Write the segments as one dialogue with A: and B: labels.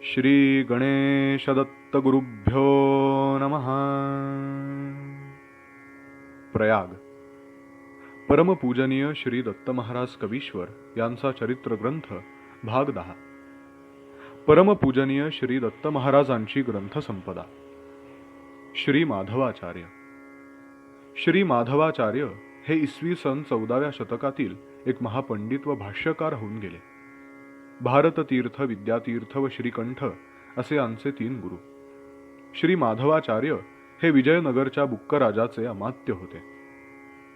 A: श्री गणेश दत्त गुरुभ्यो नमः. प्रयाग. परमपूजनीय श्री दत्त महाराज कवीश्वर यांचा चरित्र ग्रंथ भाग 10. परमपूजनीय श्री दत्त महाराजांची ग्रंथ संपदा. श्री माधवाचार्य. श्री माधवाचार्य हे इसवी सन 14व्या शतकातील एक महापंडित व भाष्यकार होऊन गेले. भारततीर्थ, विद्यातीर्थ व श्रीकंठ असे यांचे 3 गुरु. श्री माधवाचार्य हे विजयनगरच्या बुक्क राजाचे अमात्य होते.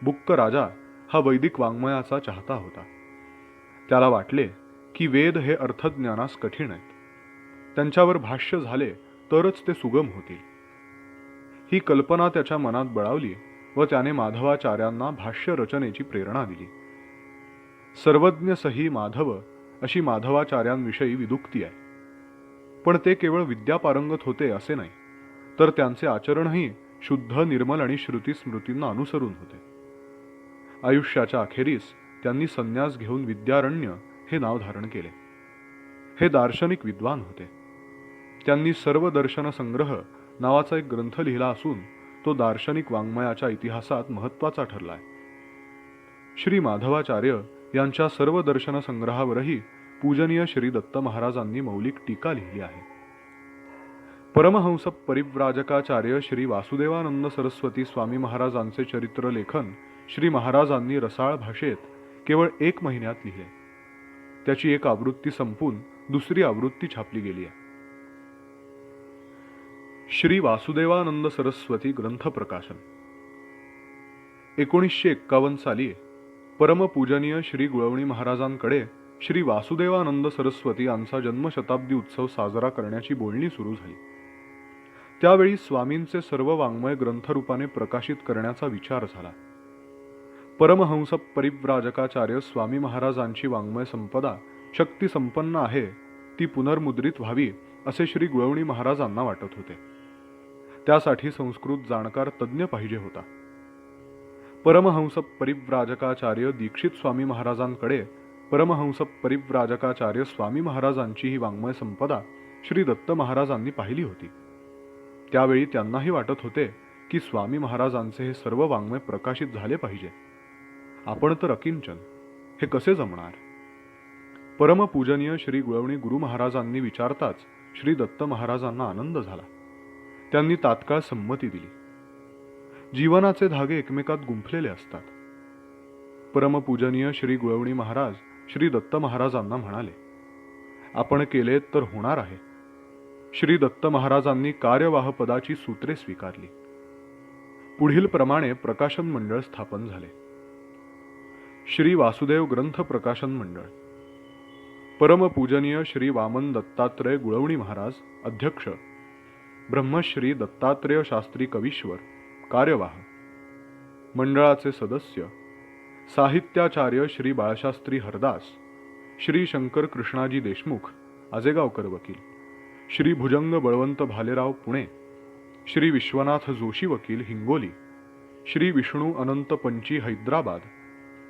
A: बुक्क राजा हा वैदिक वाङ्मयाचा चाहता होता. त्याला वाटले की वेद हे अर्थज्ञानास कठीण आहेत. त्यांच्यावर भाष्य झाले तरच ते सुगम होतील. ही कल्पना त्याच्या मनात बळावली व त्याने माधवाचार्यांना भाष्य रचनेची प्रेरणा दिली. सर्वज्ञ सही माधव अशी माधवाचार्यांविषयी विदुक्ती आहे. पण ते केवळ विद्यापारंगत होते असे नाही, तर त्यांचे आचरणही शुद्ध, निर्मल आणि श्रुती स्मृतींना अनुसरून होते. आयुष्याच्या अखेरीस त्यांनी संन्यास घेऊन विद्यारण्य हे नाव धारण केले. हे दार्शनिक विद्वान होते. त्यांनी सर्व दर्शन संग्रह नावाचा एक ग्रंथ लिहिला असून तो दार्शनिक वाङ्मयाच्या इतिहासात महत्त्वाचा ठरला आहे. श्री माधवाचार्य यांच्या सर्व दर्शन संग्रहावरही पूजनीय श्री दत्त महाराजांनी मौलिक टीका लिहिली आहे. परमहंस परिव्राजकाचार्य श्री वासुदेवानंद सरस्वती स्वामी महाराजांचे चरित्र लेखन श्री महाराजांनी रसाळ भाषेत केवळ 1 महिन्यात लिहिले. त्याची एक आवृत्ती संपून दुसरी आवृत्ती छापली गेली आहे. श्री वासुदेवानंद सरस्वती ग्रंथ प्रकाशन. 1951 साली परमपूजनीय श्री गुळवणी महाराजांकडे श्री वासुदेवानंद सरस्वती यांचा जन्मशताब्दी उत्सव साजरा करण्याची बोलणी सुरू झाली. त्यावेळी स्वामींचे सर्व वाङ्मय ग्रंथरूपाने प्रकाशित करण्याचा विचार झाला. परमहंस परिव्राजकाचार्य स्वामी महाराजांची वाङ्मय संपदा शक्ती संपन्न आहे, ती पुनर्मुद्रित व्हावी असे श्री गुळवणी महाराजांना वाटत होते. त्यासाठी संस्कृत जाणकार तज्ज्ञ पाहिजे होता. परमहंस परिव्राजकाचार्य दीक्षित स्वामी महाराजांकडे परमहंस परिव्राजकाचार्य स्वामी महाराजांची ही वाङ्मय संपदा श्री दत्त महाराजांनी पाहिली होती. त्यावेळी त्यांनाही वाटत होते की स्वामी महाराजांचे हे सर्व वाङ्मय प्रकाशित झाले पाहिजे. आपण तर अकिंचन, हे कसे जमणार? परमपूजनीय श्री गुळवणी गुरु महाराजांनी विचारताच श्री दत्त महाराजांना आनंद झाला. त्यांनी तात्काळ संमती दिली. जीवनाचे धागे एकमेकात गुंफलेले असतात. परमपूजनीय श्री गुळवणी महाराज श्री दत्त महाराजांना म्हणाले, आपण केले तर होणार आहे. श्री दत्त महाराजांनी कार्यवाह पदाची सूत्रे स्वीकारली. पुढील प्रमाणे प्रकाशन मंडळ स्थापन झाले. श्री वासुदेव ग्रंथ प्रकाशन मंडळ. परमपूजनीय श्री वामन दत्तात्रय गुळवणी महाराज अध्यक्ष. ब्रह्मश्री दत्तात्रेय शास्त्री कवीश्वर कार्यवाह. मंडळाचे सदस्य साहित्याचार्य श्री बाळशास्त्री हरदास, श्री शंकर कृष्णाजी देशमुख आजेगावकर वकील, श्री भुजंग बळवंत भालेराव पुणे, श्री विश्वनाथ जोशी वकील हिंगोली, श्री विष्णू अनंत पंची हैदराबाद,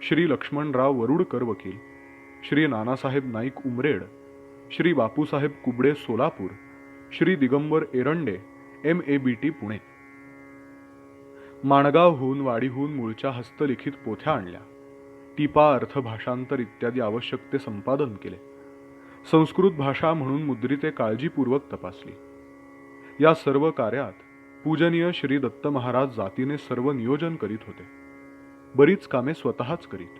A: श्री लक्ष्मणराव वरुडकर वकील, श्री नानासाहेब नाईक उमरेड, श्री बापूसाहेब कुबडे सोलापूर, श्री दिगंबर एरंडे MABT पुणे. माणगावहून वाडीहून मूळच्या हस्तलिखित पोथ्या आणल्या. टीपा, अर्थ, भाषांतर इत्यादी आवश्यक ते संपादन केले. संस्कृत भाषा म्हणून मुद्रिते काळजीपूर्वक तपासली. या सर्व कार्यात पूजनीय श्री दत्त महाराज जातीने सर्व नियोजन करीत होते. बरीच कामे स्वतःच करीत.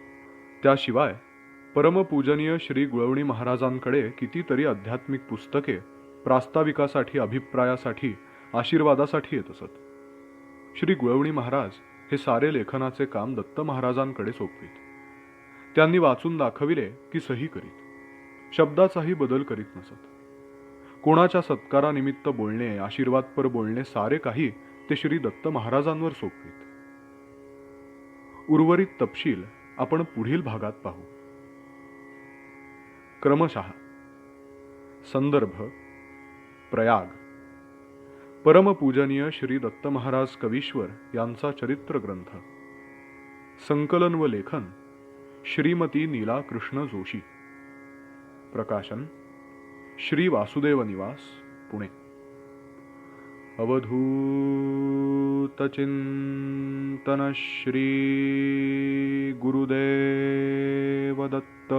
A: त्याशिवाय परमपूजनीय श्री गुळवणी महाराजांकडे कितीतरी आध्यात्मिक पुस्तके प्रास्ताविकासाठी, अभिप्रायासाठी, आशीर्वादासाठी येत असत. श्री गुळवणी महाराज हे सारे लेखनाचे काम दत्त महाराजांकडे सोपवित. त्यांनी वाचून दाखविले की सही करीत. शब्दाचाही बदल करीत नसत. कोणाच्या सत्कारानिमित्त बोलणे, आशीर्वादपर बोलणे सारे काही ते श्री दत्त महाराजांवर सोपवित. उर्वरित तपशील आपण पुढील भागात पाहू. क्रमशः. संदर्भ प्रयाग. परमपूजनीय श्री दत्त महाराज कवीश्वर यांचा चरित्र ग्रंथ. संकलन व लेखन श्रीमती नीला कृष्ण जोशी. प्रकाशन श्री वासुदेव निवास, पुणे. अवधूत चिंतन श्री गुरुदेव दत्त.